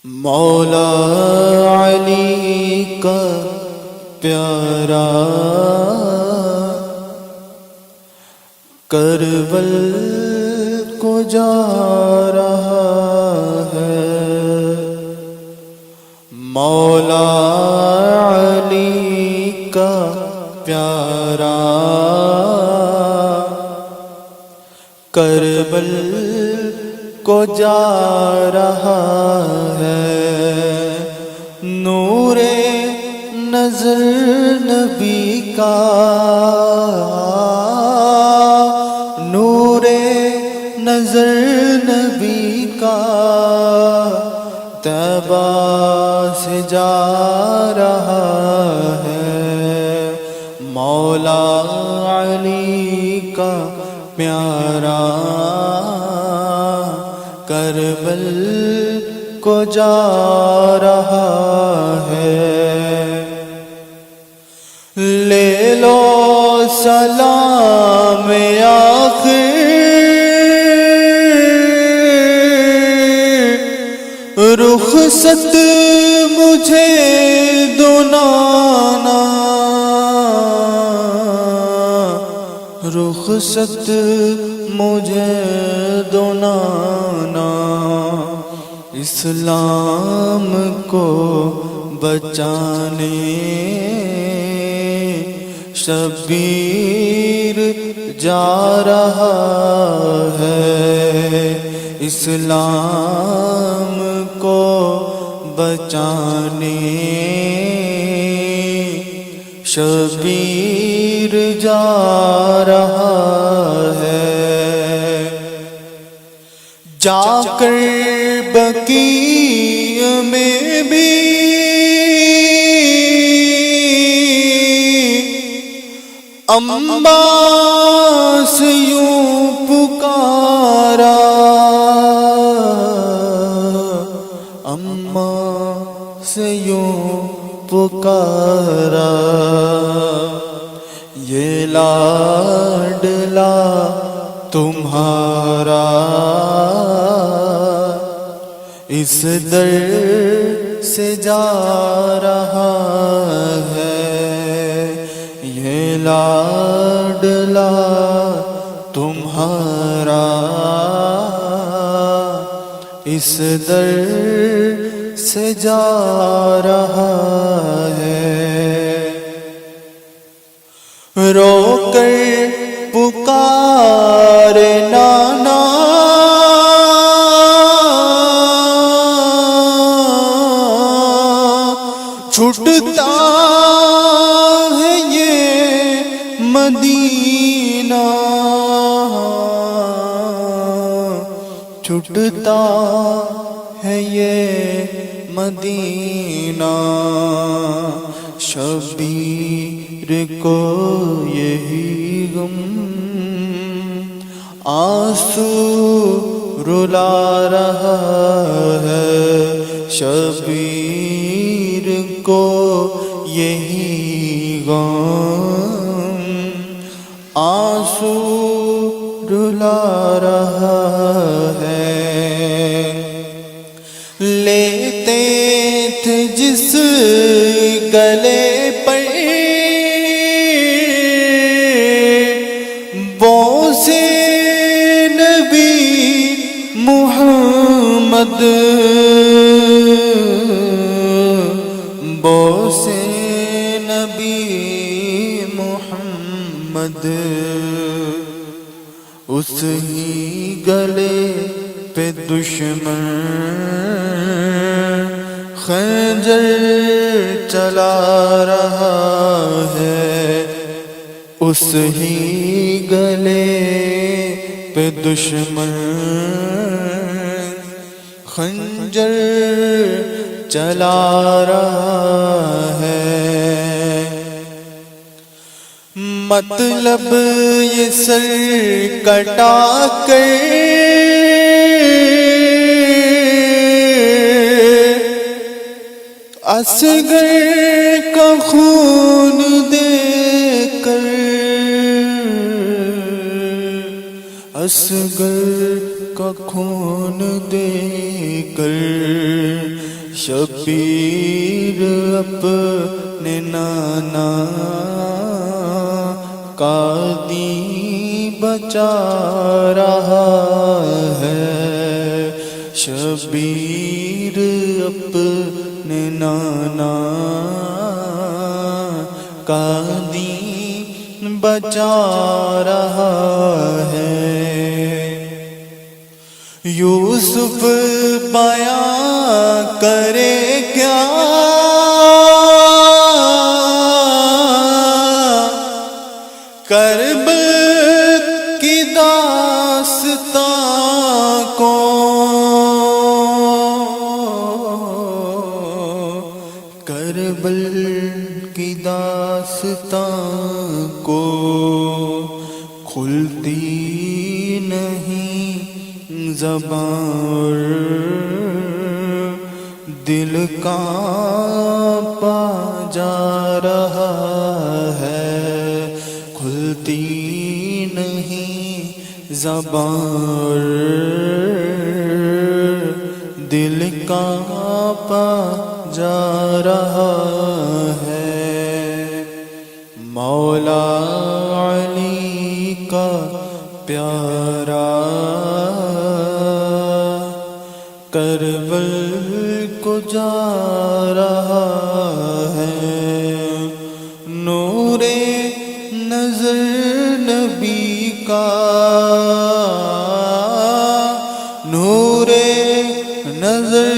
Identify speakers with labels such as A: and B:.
A: مولا علی کا پیارا کربل کو جا رہا ہے، مولا علی کا پیارا کربل کو جا رہا ہے، نور نظر نبی کا، نور نظر نبی کا طیبہ سے جا رہا ہے، مولا علی کا پیارا کربل کو جا رہا ہے، لے لو سلام آخر رخصت مجھے دو نانا، رخصت مجھے دو نانا، اسلام کو بچانے شبیر جا رہا ہے، اسلام کو بچانے شبیر جا رہا ہے، جا کر بقیع میں بھی عباس یوں پکارا، عباس یوں پکارا، یہ لاڈلا تمہارا اس در سے جا رہا ہے، یہ لاڈلا تمہارا اس در سے جا رہا ہے، رو کر پکار نانا چھٹتا ہے یہ مدینہ، چھٹتا ہے یہ مدینہ، شبیر کو یہی غم آنسو رلا رہا ہے، شبیر کو یہی غم آنسو رلا رہا ہے، لیتے تھے جس گلے پر بوسے نبی محمد، بوسے نبی محمد، اس ہی گلے پہ دشمن خنجر چلا رہا ہے، اس ہی گلے پہ دشمن خنجر چلا رہا ہے، مطلب یہ سر کٹا کر اصغر کا خون دے کر، اصغر کا خون دے کر شبیر اپنے نانا قادی بچا رہا ہے، شبیر اپنے نانا قادی بچا رہا ہے۔ یوسف بیان کرے کیا کرب کی داستان کو، کربل کی داستان کو کھلتی نہیں زبان، دل کانپا جا رہا ہے، کھلتی نہیں زبان، دل کانپا جا رہا ہے۔ مولا علی کا پیارا کربل کو جا رہا ہے، نور نظر نبی کا، نور نظر